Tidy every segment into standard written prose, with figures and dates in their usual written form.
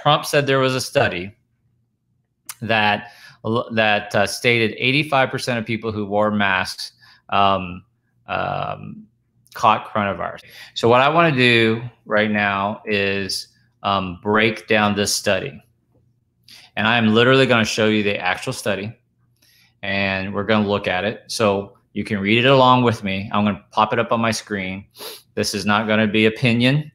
Trump said there was a study that stated 85% of people who wore masks caught coronavirus. So what I want to do right now is break down this study. And I'm literally going to show you the actual study, and we're going to look at it. So you can read it along with me. I'm going to pop it up on my screen. This is not going to be opinion.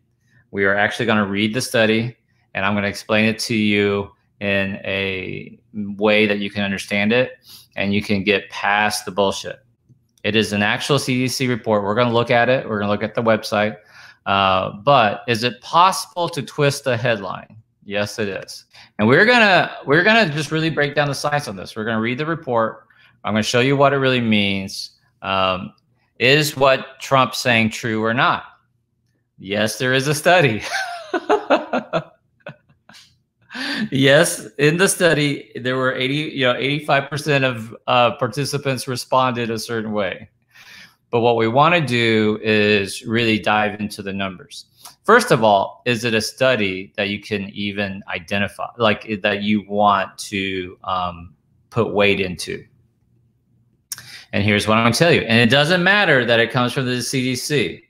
We are actually going to read the study, and I'm going to explain it to you in a way that you can understand it and you can get past the bullshit. It is an actual CDC report. We're going to look at it. We're going to look at the website. But is it possible to twist the headline? Yes, it is. And we're gonna just really break down the science on this. We're gonna read the report. I'm gonna show you what it really means. Is what Trump's saying true or not? Yes, there is a study. Yes, in the study there were 85% of participants responded a certain way. But what we want to do is really dive into the numbers. First of all, is it a study that you can even identify, like that you want to put weight into? And here's what I'm going to tell you. And it doesn't matter that it comes from the CDC.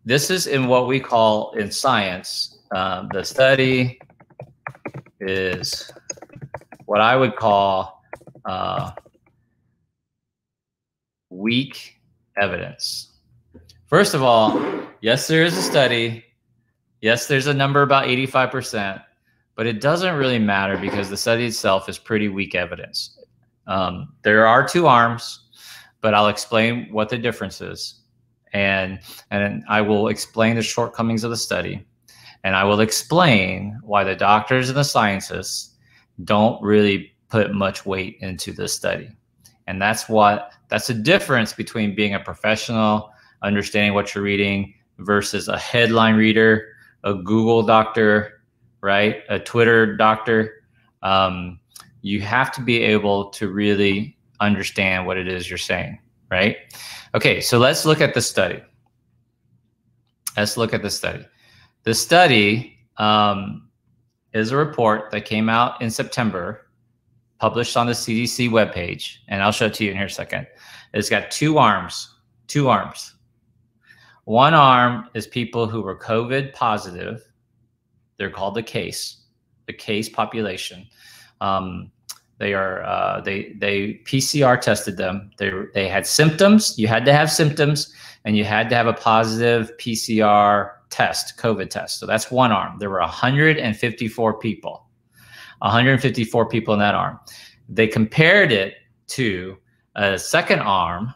This is in what we call in science, the study is what I would call weak evidence. First of all, yes, there is a study. Yes, there's a number about 85%, but it doesn't really matter because the study itself is pretty weak evidence. There are two arms, but I'll explain what the difference is. And I will explain the shortcomings of the study. And I will explain why the doctors and the scientists don't really put much weight into this study. And that's the difference between being a professional, understanding what you're reading, versus a headline reader, a Google doctor, right? A Twitter doctor. You have to be able to really understand what it is you're saying, right? Okay, so let's look at the study. Let's look at the study. The study is a report that came out in September, published on the CDC webpage, and I'll show it to you in here in a second. It's got two arms. One arm is people who were COVID positive. They're called the case population. They PCR tested them. They had symptoms. You had to have symptoms, and you had to have a positive PCR test, COVID test. So that's one arm. There were 154 people. 154 people in that arm. They compared it to a second arm,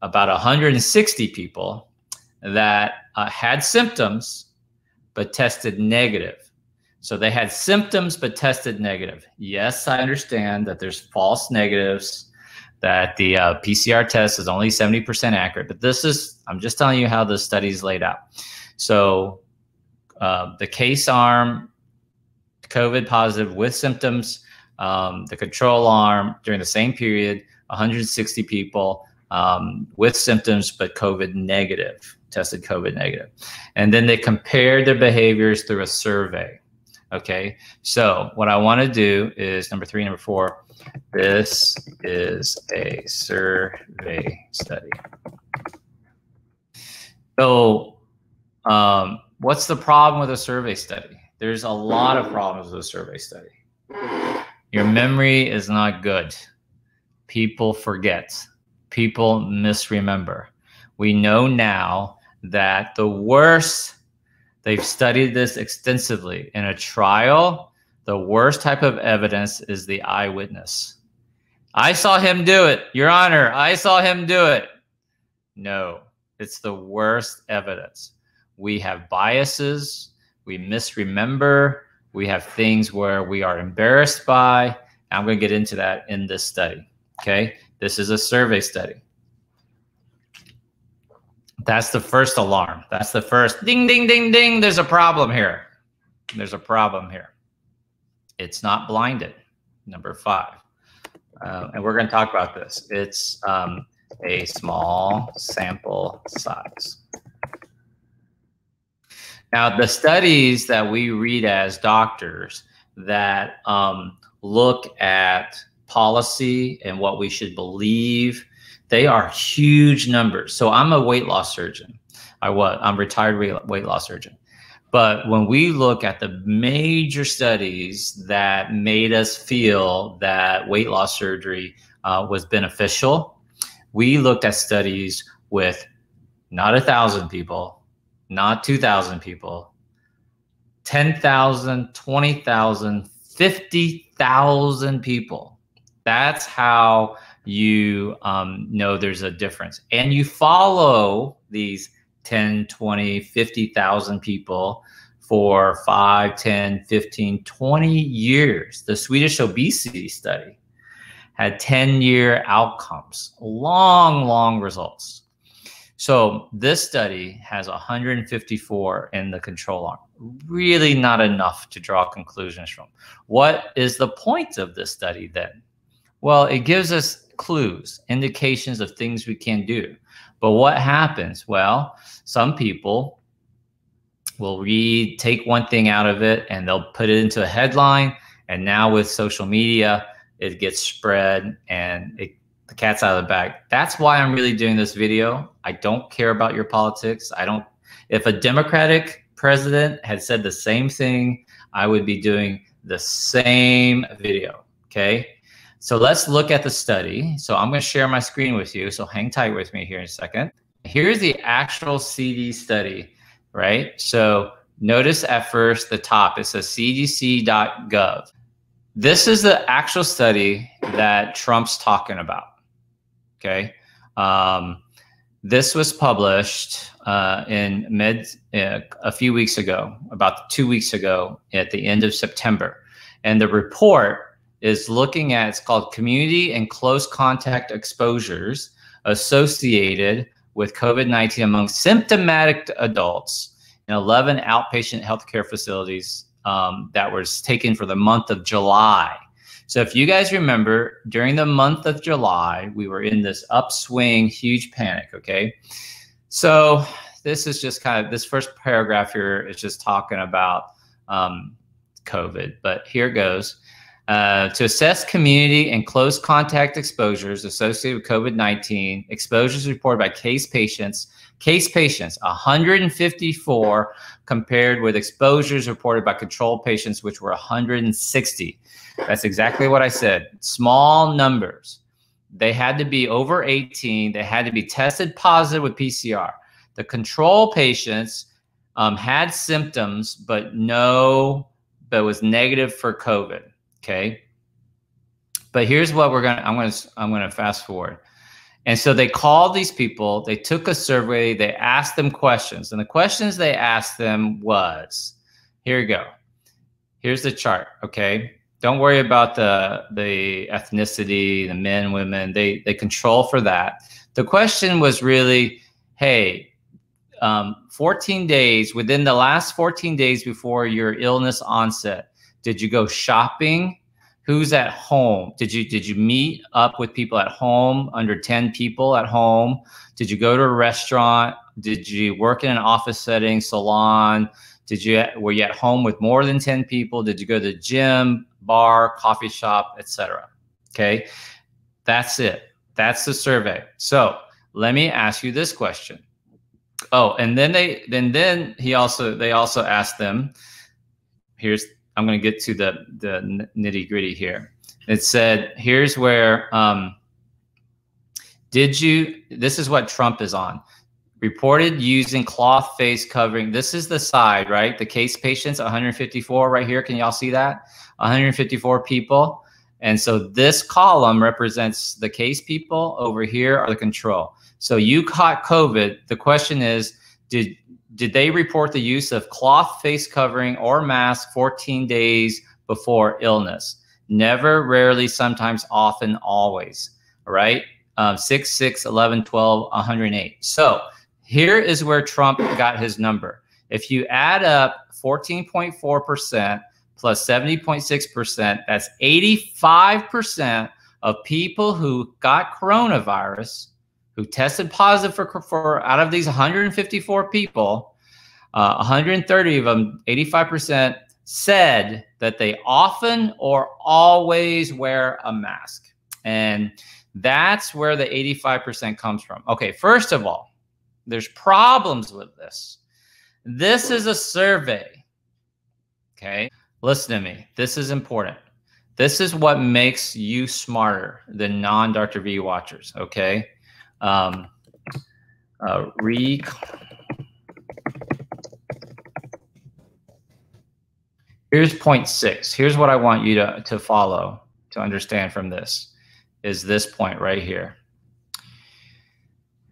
about 160 people that had symptoms but tested negative. So they had symptoms but tested negative. Yes, I understand that there's false negatives, that the PCR test is only 70% accurate, but I'm just telling you how the study is laid out. So the case arm, COVID positive with symptoms, the control arm during the same period, 160 people with symptoms but COVID negative, tested COVID negative. And then they compared their behaviors through a survey. Okay, so what I want to do is number 3, number 4, this is a survey study. So what's the problem with a survey study? There's a lot of problems with a survey study. Your memory is not good. People forget. People misremember. We know now that the worst, they've studied this extensively. In a trial, the worst type of evidence is the eyewitness. I saw him do it, Your Honor. I saw him do it. No, it's the worst evidence. We have biases. We misremember. We have things where we are embarrassed by. I'm going to get into that in this study. Okay, this is a survey study. That's the first alarm. That's the first ding, ding, ding, ding. There's a problem here. There's a problem here. It's not blinded. Number 5. And we're going to talk about this. It's a small sample size. Now, the studies that we read as doctors that look at policy and what we should believe, they are huge numbers. So I'm a weight loss surgeon. I'm a retired weight loss surgeon. But when we look at the major studies that made us feel that weight loss surgery was beneficial, we looked at studies with not 1,000 people, not 2,000 people, 10,000, 20,000, 50,000 people. That's how you know there's a difference. And you follow these 10, 20, 50,000 people for 5, 10, 15, 20 years. The Swedish obesity study had 10-year outcomes, long results. So this study has 154 in the control arm. Really not enough to draw conclusions from. What is the point of this study then? Well, it gives us clues, indications of things we can do. But what happens? Well, some people will take one thing out of it and they'll put it into a headline. And now with social media, it gets spread and the cat's out of the bag. That's why I'm really doing this video. I don't care about your politics. If a Democratic president had said the same thing, I would be doing the same video, okay? So let's look at the study. So I'm gonna share my screen with you, so hang tight with me here in a second. Here's the actual CD study, right? So notice at first the top, it says cdc.gov. This is the actual study that Trump's talking about. Okay, this was published a few weeks ago, about 2 weeks ago, at the end of September, and the report is looking at, it's called Community and Close Contact Exposures Associated with COVID-19 among symptomatic adults in 11 outpatient healthcare facilities that was taken for the month of July. So if you guys remember, during the month of July, we were in this upswing, huge panic, okay? So this is just kind of, this first paragraph here is just talking about COVID, but here it goes. To assess community and close contact exposures associated with COVID-19, exposures reported by case patients, 154 compared with exposures reported by control patients, which were 160. That's exactly what I said. Small numbers. They had to be over 18. They had to be tested positive with PCR. The control patients had symptoms, but was negative for COVID. Okay. But here's what I'm gonna fast forward. And so they called these people, they took a survey, they asked them questions. And the questions they asked them was, here you go. Here's the chart, okay? Don't worry about the ethnicity, the men, women, they control for that. The question was really, hey, 14 days, within the last 14 days before your illness onset, did you go shopping? Who's at home? Did you meet up with people at home, under 10 people at home? Did you go to a restaurant? Did you work in an office setting, salon? Were you at home with more than 10 people? Did you go to the gym, bar, coffee shop, etc.? Okay, that's it. That's the survey. So let me ask you this question. Oh, and then they also asked them, I'm going to get to the nitty gritty here. It said, here's where, this is what Trump is on. Reported using cloth face covering. This is the side, right? The case patients, 154 right here. Can y'all see that? 154 people. And so this column represents the case people. Over here are the control. So you caught COVID. The question is, did they report the use of cloth face covering or mask 14 days before illness? Never, rarely, sometimes, often, always, right? 6, 6, 11, 12, 108. So here is where Trump got his number. If you add up 14.4% plus 70.6%, that's 85% of people who got coronavirus, who tested positive for out of these 154 people, 130 of them, 85%, said that they often or always wear a mask. And that's where the 85% comes from. Okay, first of all, there's problems with this. This is a survey. Okay, listen to me. This is important. This is what makes you smarter than non-Dr. V watchers. Okay, here's point 6. Here's what I want you to follow, to understand from this, is this point right here.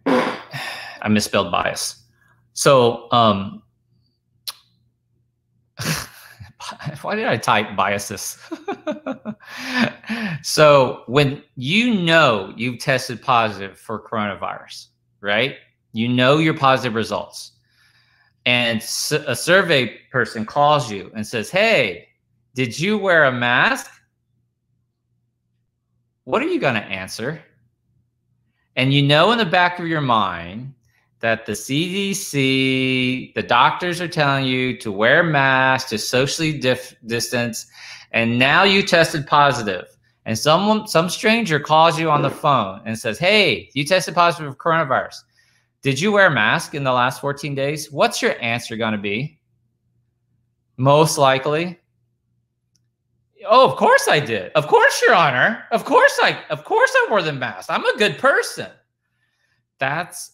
I misspelled bias. So, why did I type biases? So when you know you've tested positive for coronavirus, right? You know your positive results. And a survey person calls you and says, hey, did you wear a mask? What are you going to answer? And you know in the back of your mind that the CDC, the doctors are telling you to wear masks, to socially distance, and now you tested positive. And some stranger calls you on the phone and says, hey, you tested positive for coronavirus. Did you wear a mask in the last 14 days? What's your answer going to be? Most likely, oh, of course I did. Of course, Your Honor. Of course I wore the mask. I'm a good person. That's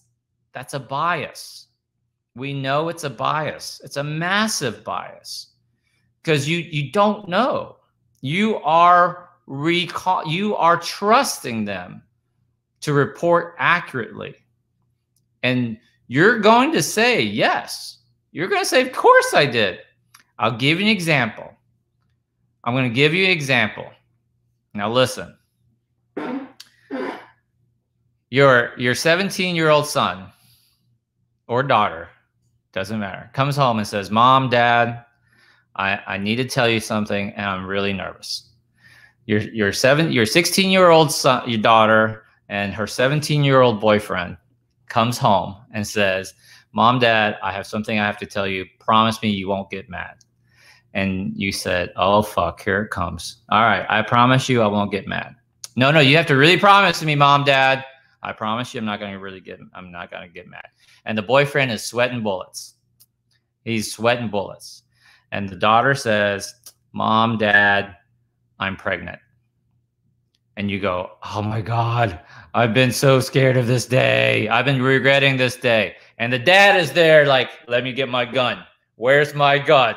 a bias. We know it's a bias. It's a massive bias because you don't know. You are trusting them to report accurately. And you're going to say, yes. You're going to say, of course I did. I'll give you an example. I'm going to give you an example. Now listen. Your 17-year-old son or daughter, doesn't matter, comes home and says, Mom, Dad, I need to tell you something, and I'm really nervous. Your 16-year-old son, your daughter, and her 17-year-old boyfriend comes home and says, Mom, Dad, I have something I have to tell you. Promise me you won't get mad. And you said, oh, fuck, here it comes. All right, I promise you I won't get mad. No, you have to really promise me, Mom, Dad. I promise you I'm not going to get mad. And the boyfriend is sweating bullets. He's sweating bullets. And the daughter says, Mom, Dad, I'm pregnant. And you go, oh my God, I've been so scared of this day. I've been regretting this day. And the dad is there like, let me get my gun. Where's my gun?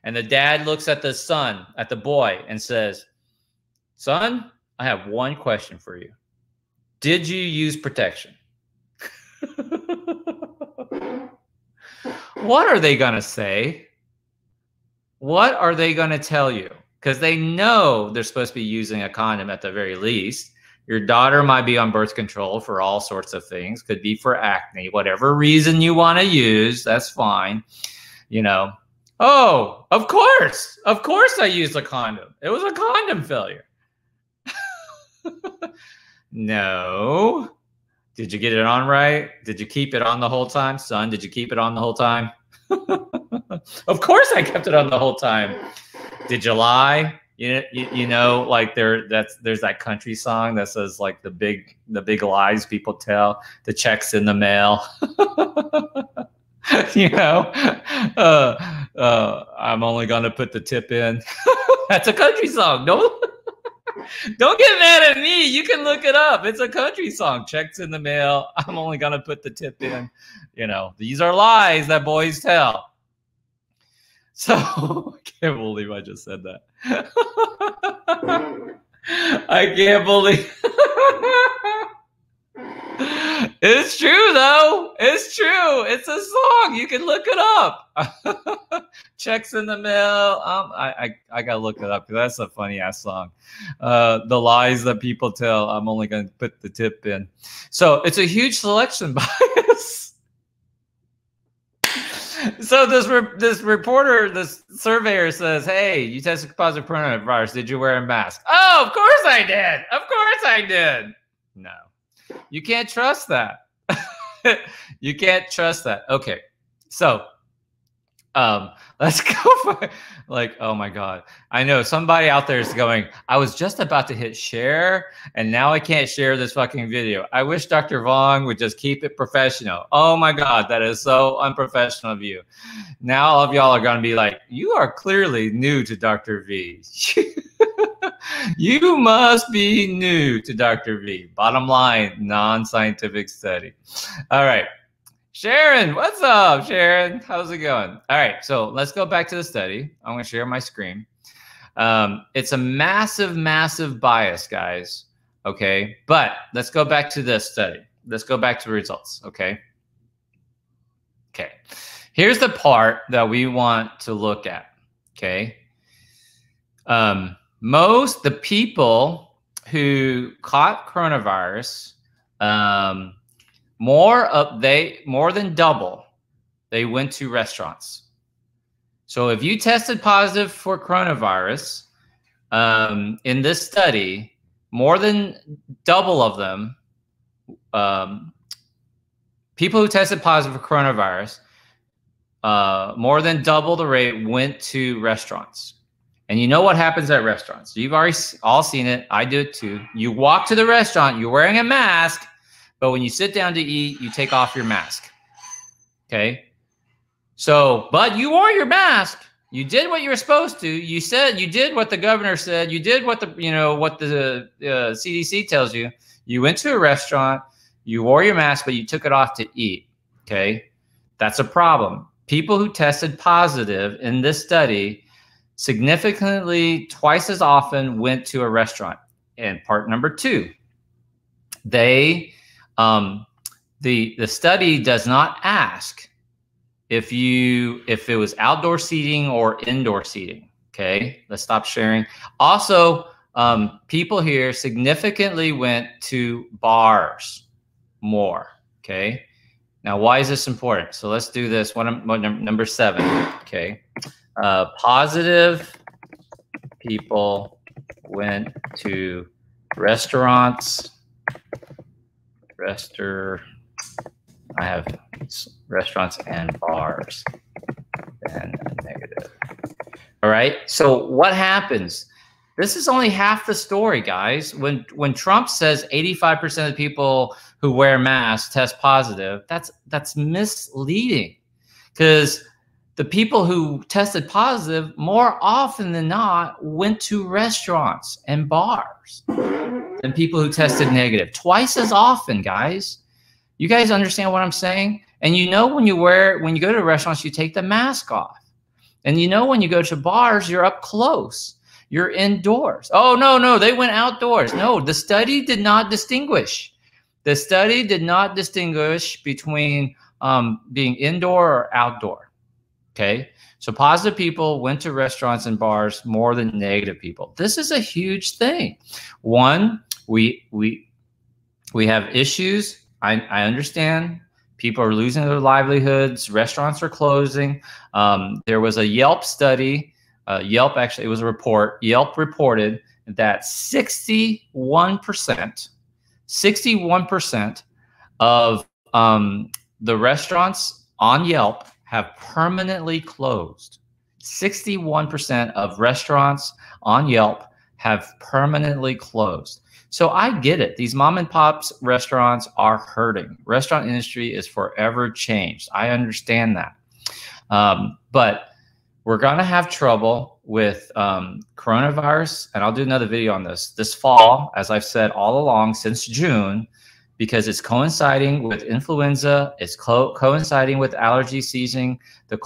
And the dad looks at the son, at the boy, and says, son, I have one question for you. Did you use protection? What are they going to say? What are they going to tell you? Because they know they're supposed to be using a condom at the very least. Your daughter might be on birth control for all sorts of things. Could be for acne. Whatever reason you want to use, that's fine. You know, oh, of course I used a condom. It was a condom failure. No. Did you get it on right? Did you keep it on the whole time? Son, did you keep it on the whole time? Of course I kept it on the whole time. Did you lie? You know, like there's that country song that says like the big lies people tell, the checks in the mail. You know, I'm only gonna put the tip in. That's a country song. Don't get mad at me. You can look it up. It's a country song. Checks in the mail. I'm only gonna put the tip in. You know, these are lies that boys tell. So I can't believe I just said that. I can't believe. It's true, though. It's true. It's a song. You can look it up. Checks in the mail. I gotta look it up because that's a funny ass song. The lies that people tell. I'm only gonna put the tip in. So it's a huge selection bias. So this reporter, this surveyor says, "Hey, you tested positive for coronavirus. Did you wear a mask?" Oh, of course I did. Of course I did. No. You can't trust that. You can't trust that. Okay. So Let's go for like, oh my God. I know somebody out there is going, I was just about to hit share and now I can't share this fucking video. I wish Dr. Vuong would just keep it professional. Oh my God, that is so unprofessional of you. Now all of y'all are going to be like, you are clearly new to Dr. V. You must be new to Dr. V. Bottom line, non-scientific study. All right. Sharon, what's up, Sharon? How's it going? All right, so let's go back to the study. I'm going to share my screen. It's a massive, massive bias, guys. Okay, but let's go back to this study. Let's go back to results. Okay. Okay. Here's the part that we want to look at. Okay. The people who caught coronavirus, more than double, they went to restaurants. So if you tested positive for coronavirus in this study, more than double of them, people who tested positive for coronavirus, more than double the rate went to restaurants. And you know what happens at restaurants? You've already all seen it. I do it too. You walk to the restaurant, you're wearing a mask, but when you sit down to eat, you take off your mask. Okay. So, but you wore your mask. You did what you were supposed to. You said you did what the governor said. You did what the CDC tells you. You went to a restaurant. You wore your mask, but you took it off to eat. Okay. That's a problem. People who tested positive in this study significantly twice as often went to a restaurant. And part number two, the study does not ask if it was outdoor seating or indoor seating. Okay, let's stop sharing. Also, people here significantly went to bars more. Okay, now why is this important? So let's do this. Number 7. Okay, positive people went to restaurants. I have restaurants and bars. And negative. All right. So what happens? This is only half the story, guys. When Trump says 85% of people who wear masks test positive, that's misleading, because the people who tested positive more often than not went to restaurants and bars than people who tested negative. Twice as often, guys. You guys understand what I'm saying? And you know, when you go to restaurants, you take the mask off. And you know, when you go to bars, you're up close. You're indoors. Oh, no, they went outdoors. No, the study did not distinguish. The study did not distinguish between being indoor or outdoor. Okay, so positive people went to restaurants and bars more than negative people. This is a huge thing. One, we have issues. I understand people are losing their livelihoods. Restaurants are closing. There was a Yelp study. Yelp, actually, it was a report. Yelp reported that 61% of the restaurants on Yelp have permanently closed. 61% of restaurants on Yelp have permanently closed. So I get it. These mom and pops restaurants are hurting. Restaurant industry is forever changed. I understand that. But we're going to have trouble with coronavirus, and I'll do another video on this fall, as I've said all along since June, because it's coinciding with influenza, it's coinciding with allergy season, the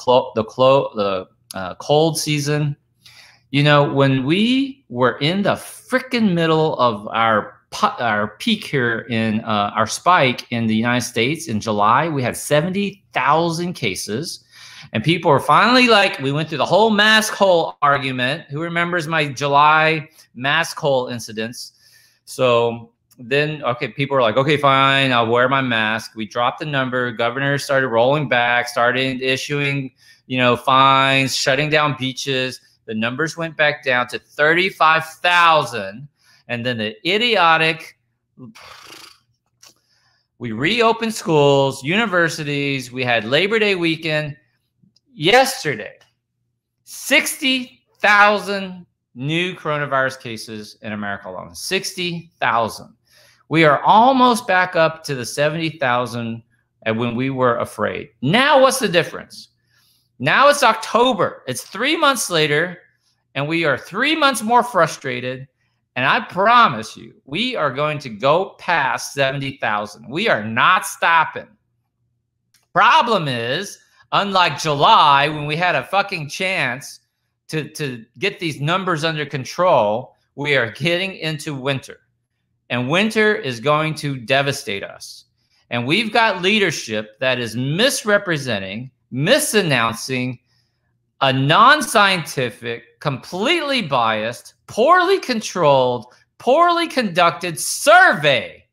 cold season. You know, when we were in the frickin' middle of our peak here in our spike in the United States in July, we had 70,000 cases. And people were finally like, we went through the whole mask hole argument. Who remembers my July mask hole incidents? So then, okay, people were like, okay, fine, I'll wear my mask. We dropped the number. Governors started rolling back, started issuing, fines, shutting down beaches. The numbers went back down to 35,000. And then we reopened schools, universities. We had Labor Day weekend. yesterday, 60,000 new coronavirus cases in America alone. 60,000. We are almost back up to the 70,000 when we were afraid. Now, what's the difference? Now it's October. It's 3 months later, and we are 3 months more frustrated. And I promise you, we are going to go past 70,000. We are not stopping. Problem is, unlike July, when we had a fucking chance to get these numbers under control, we are getting into winter. And winter is going to devastate us. And we've got leadership that is misrepresenting, misannouncing a non-scientific, completely biased, poorly controlled, poorly conducted survey.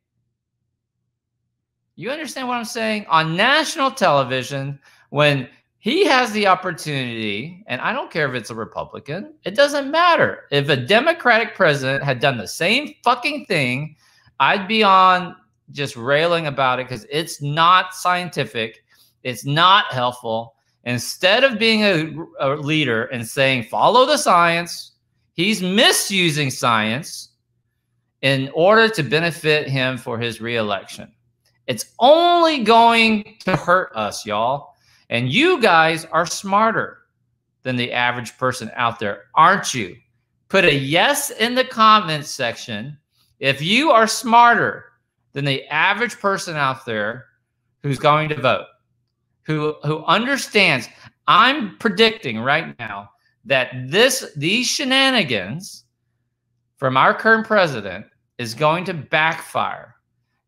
You understand what I'm saying? On national television, when he has the opportunity, and I don't care if it's a Republican, it doesn't matter. If a Democratic president had done the same fucking thing, I'd be on just railing about it because it's not scientific. It's not helpful. Instead of being a leader and saying, follow the science, he's misusing science in order to benefit him for his reelection. It's only going to hurt us, y'all. And you guys are smarter than the average person out there, aren't you? Put a yes in the comments section if you are smarter than the average person out there who's going to vote, who understands. I'm predicting right now that these shenanigans from our current president is going to backfire.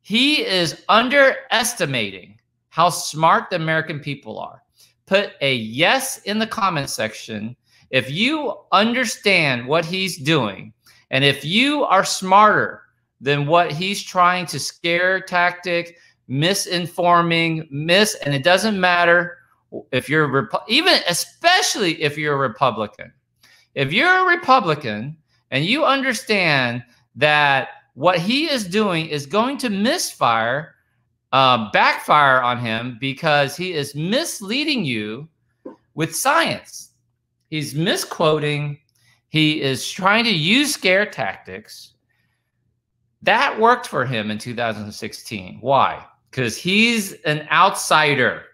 He is underestimating how smart the American people are. Put a yes in the comment section if you understand what he's doing, and if you are smarter than what he's trying to scare tactic, misinforming, and it doesn't matter if you're especially if you're a Republican. If you're a Republican and you understand that what he is doing is going to backfire on him because he is misleading you with science. He's misquoting. He is trying to use scare tactics. That worked for him in 2016. Why? Because he's an outsider.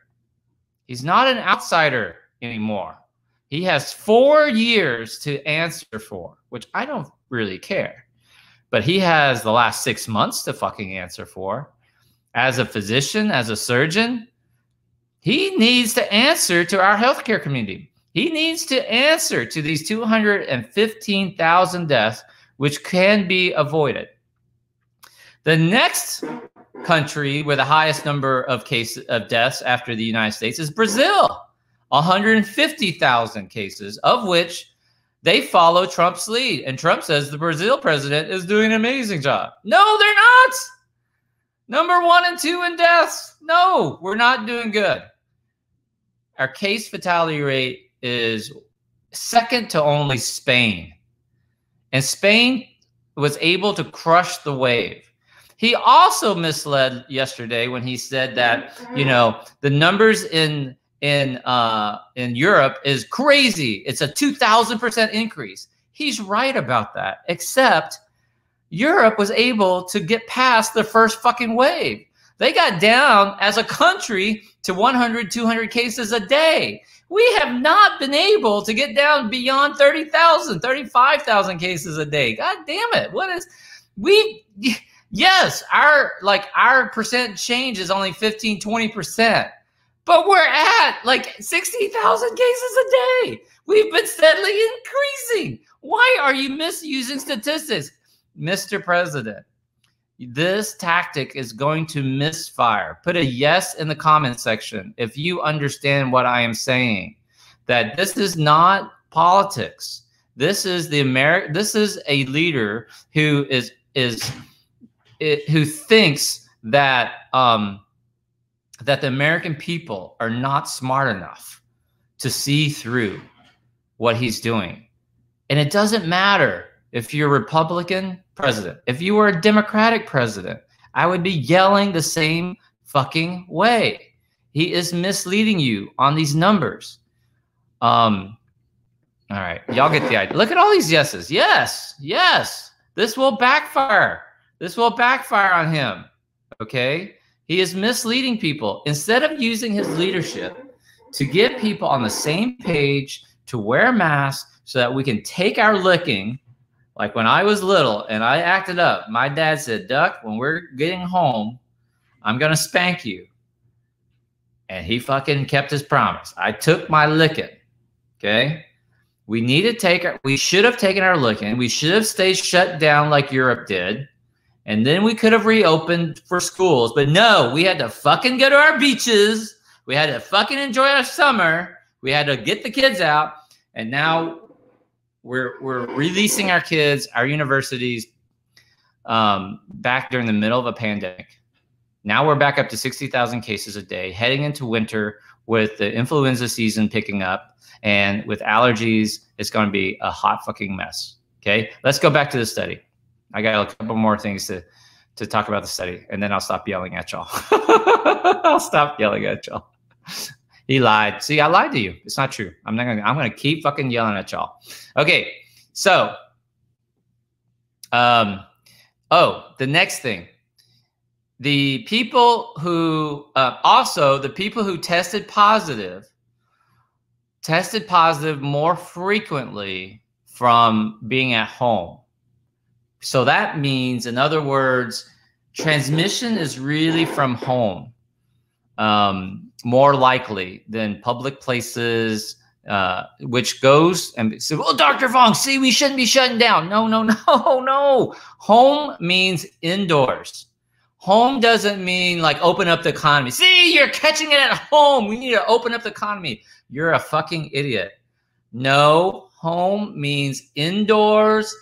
He's not an outsider anymore. He has 4 years to answer for, which I don't really care. But he has the last 6 months to fucking answer for. As a physician, as a surgeon, he needs to answer to our healthcare community. He needs to answer to these 215,000 deaths, which can be avoided. The next country with the highest number of deaths after the United States is Brazil, 150,000 cases, of which they follow Trump's lead. And Trump says the Brazil president is doing an amazing job. No, they're not. Number 1 and 2 in deaths. No, we're not doing good. Our case fatality rate is second to only Spain. And Spain was able to crush the wave. He also misled yesterday when he said that, you know, the numbers in Europe is crazy. It's a 2,000% increase. He's right about that, except Europe was able to get past the first fucking wave. They got down as a country to 100, 200 cases a day. We have not been able to get down beyond 30,000, 35,000 cases a day. God damn it. Yes, our percent change is only 15, 20%. But we're at like 60,000 cases a day. We've been steadily increasing. Why are you misusing statistics? Mr. President, this tactic is going to misfire. Put a yes in the comment section if you understand what I am saying, that this is not politics. This is this is a leader who who thinks that that the American people are not smart enough to see through what he's doing. And it doesn't matter if you're a Republican president. If you were a Democratic president, I would be yelling the same fucking way. He is misleading you on these numbers. All right, y'all get the idea. Look at all these yeses. Yes, yes. This will backfire. This will backfire on him. Okay? He is misleading people. Instead of using his leadership to get people on the same page, to wear masks so that we can take our licking, like when I was little and I acted up, my dad said, Duck, when we're getting home, I'm going to spank you. And he fucking kept his promise. I took my licking. Okay? We should have taken our licking. We should have stayed shut down like Europe did. And then we could have reopened for schools. But no, we had to fucking go to our beaches. We had to fucking enjoy our summer. We had to get the kids out. And now we're releasing our kids, our universities, back during the middle of a pandemic. Now we're back up to 60,000 cases a day, heading into winter with the influenza season picking up. And with allergies, it's going to be a hot fucking mess. Okay, let's go back to the study. I got a couple more things to talk about the study, and then I'll stop yelling at y'all. I'll stop yelling at y'all. He lied. See, I lied to you. It's not true. I'm gonna keep fucking yelling at y'all. Okay, so the next thing. The people who tested positive more frequently from being at home. So that means, in other words, transmission is really from home, more likely than public places, which goes and say, well, Dr. Vuong, see, we shouldn't be shutting down. No, no, no, no. Home means indoors. Home doesn't mean like open up the economy. See, you're catching it at home. We need to open up the economy. You're a fucking idiot. No, home means indoors,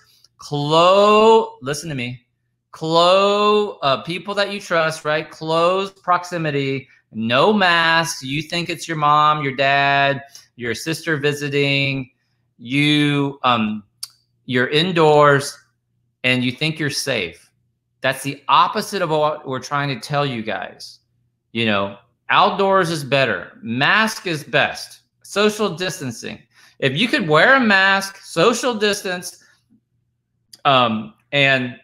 listen to me, people that you trust, right? Close proximity, no masks. You think it's your mom, your dad, your sister visiting, you're indoors and you think you're safe. That's the opposite of what we're trying to tell you guys. You know, outdoors is better. Mask is best. Social distancing. If you could wear a mask, social distance, and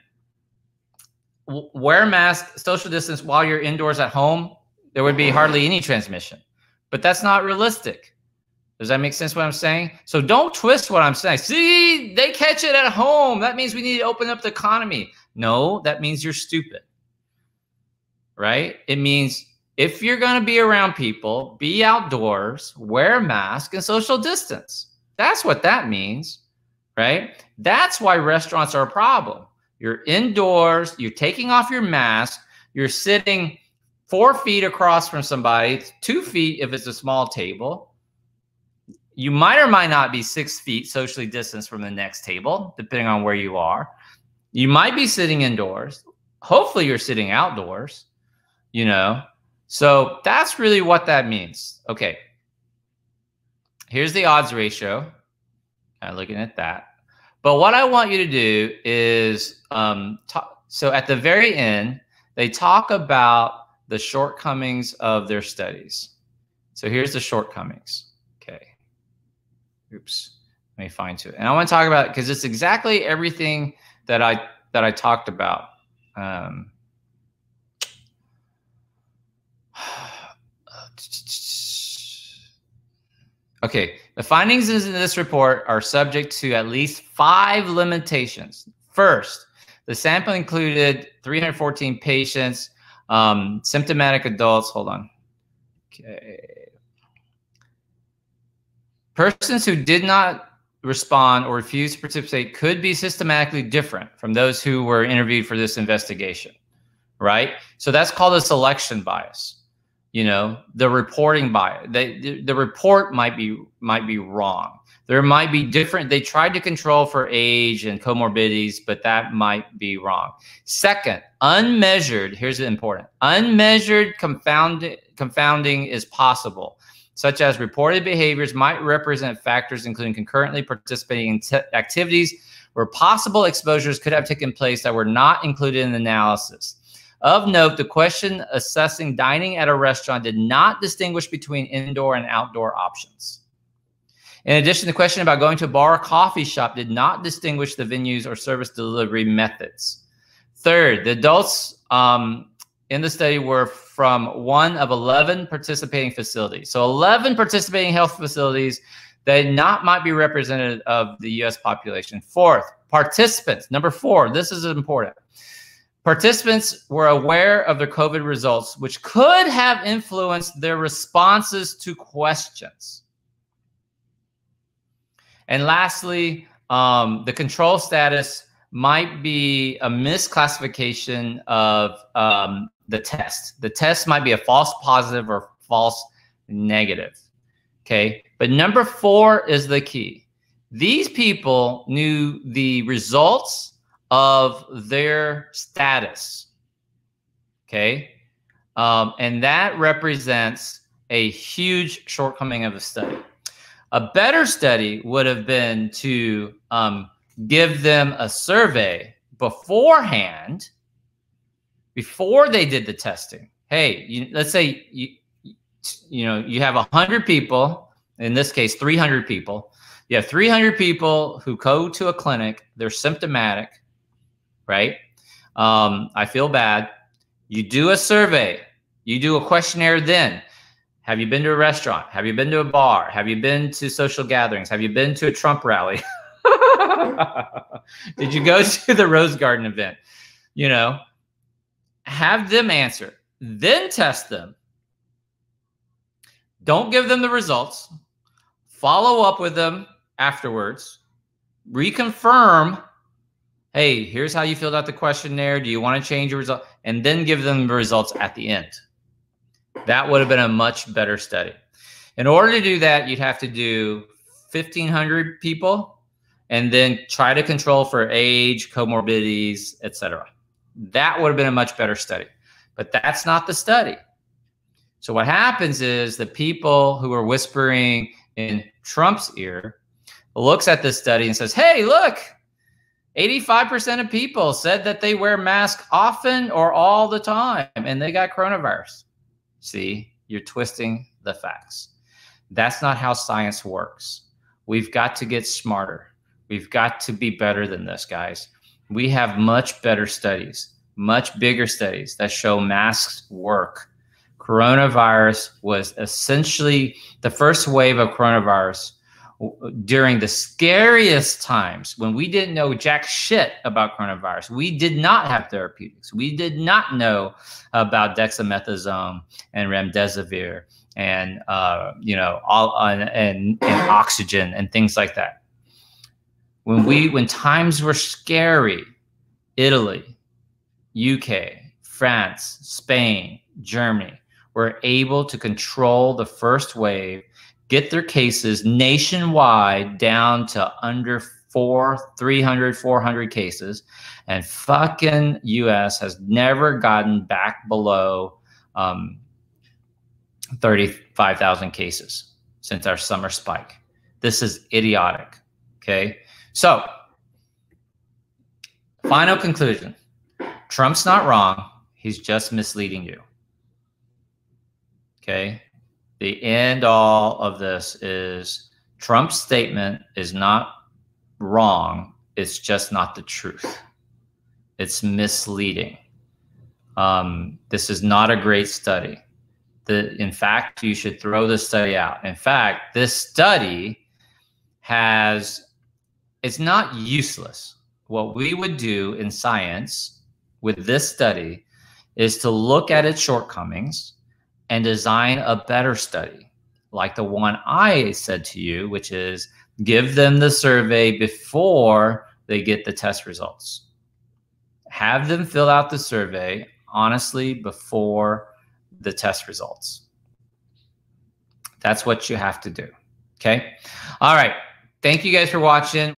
wear a mask, social distance while you're indoors at home, there would be hardly any transmission. But that's not realistic. Does that make sense what I'm saying? So don't twist what I'm saying. See, they catch it at home. That means we need to open up the economy. No, that means you're stupid, right? It means if you're going to be around people, be outdoors, wear a mask, and social distance. That's what that means, right? That's why restaurants are a problem. You're indoors, you're taking off your mask, you're sitting 4 feet across from somebody, 2 feet if it's a small table. You might or might not be 6 feet socially distanced from the next table, depending on where you are. You might be sitting indoors. Hopefully you're sitting outdoors, you know? So that's really what that means. Okay. Here's the odds ratio. Kind of looking at that. But what I want you to do is, so at the very end, they talk about the shortcomings of their studies. So here's the shortcomings. Okay. Oops. Let me find to it. And I want to talk about it because it's exactly everything that I talked about. Okay, the findings in this report are subject to at least 5 limitations. First, the sample included 314 patients, symptomatic adults. Hold on. Okay. Persons who did not respond or refuse to participate could be systematically different from those who were interviewed for this investigation, right? So that's called a selection bias. You know, the reporting bias. The report might be wrong. There might be different. They tried to control for age and comorbidities, but that might be wrong. Second, unmeasured. Here's the important. Unmeasured confounding is possible, such as reported behaviors might represent factors including concurrently participating in activities where possible exposures could have taken place that were not included in the analysis. Of note, the question assessing dining at a restaurant did not distinguish between indoor and outdoor options. In addition, the question about going to a bar or coffee shop did not distinguish the venues or service delivery methods. Third, the adults in the study were from one of 11 participating facilities. So 11 participating health facilities that might be representative of the US population. Fourth, participants. Number 4, this is important. Participants were aware of their COVID results, which could have influenced their responses to questions. And lastly, the control status might be a misclassification of the test. The test might be a false positive or false negative, okay? But number 4 is the key. These people knew the results of their status, okay? And that represents a huge shortcoming of the study. A better study would have been to give them a survey beforehand, before they did the testing. Hey, let's say you have 100 people, in this case 300 people. You have 300 people who go to a clinic, they're symptomatic, right? I feel bad. You do a survey, you do a questionnaire then. Have you been to a restaurant? Have you been to a bar? Have you been to social gatherings? Have you been to a Trump rally? Did you go to the Rose Garden event? You know, have them answer, then test them. Don't give them the results. Follow up with them afterwards. Reconfirm, hey, here's how you filled out the questionnaire. Do you want to change your result? And then give them the results at the end. That would have been a much better study. In order to do that, you'd have to do 1,500 people and then try to control for age, comorbidities, etc. That would have been a much better study. But that's not the study. So what happens is the people who are whispering in Trump's ear looks at this study and says, hey, look, 85% of people said that they wear masks often or all the time, and they got coronavirus. See, you're twisting the facts. That's not how science works. We've got to get smarter. We've got to be better than this, guys. We have much better studies, much bigger studies that show masks work. Coronavirus was essentially the first wave of coronavirus during the scariest times when we didn't know jack shit about coronavirus. We did not have therapeutics. We did not know about dexamethasone and remdesivir and and oxygen and things like that. When times were scary, Italy, UK, France, Spain, Germany were able to control the first wave, get their cases nationwide down to under 300, 400 cases, and fucking US has never gotten back below 35,000 cases since our summer spike. This is idiotic, okay? So, final conclusion. Trump's not wrong. He's just misleading you, okay? The end all of this is Trump's statement is not wrong. It's just not the truth. It's misleading. This is not a great study. In fact, you should throw this study out. In fact, this study it's not useless. What we would do in science with this study is to look at its shortcomings and design a better study, like the one I said to you, which is give them the survey before they get the test results. Have them fill out the survey, honestly, before the test results. That's what you have to do, okay? All right. Thank you guys for watching.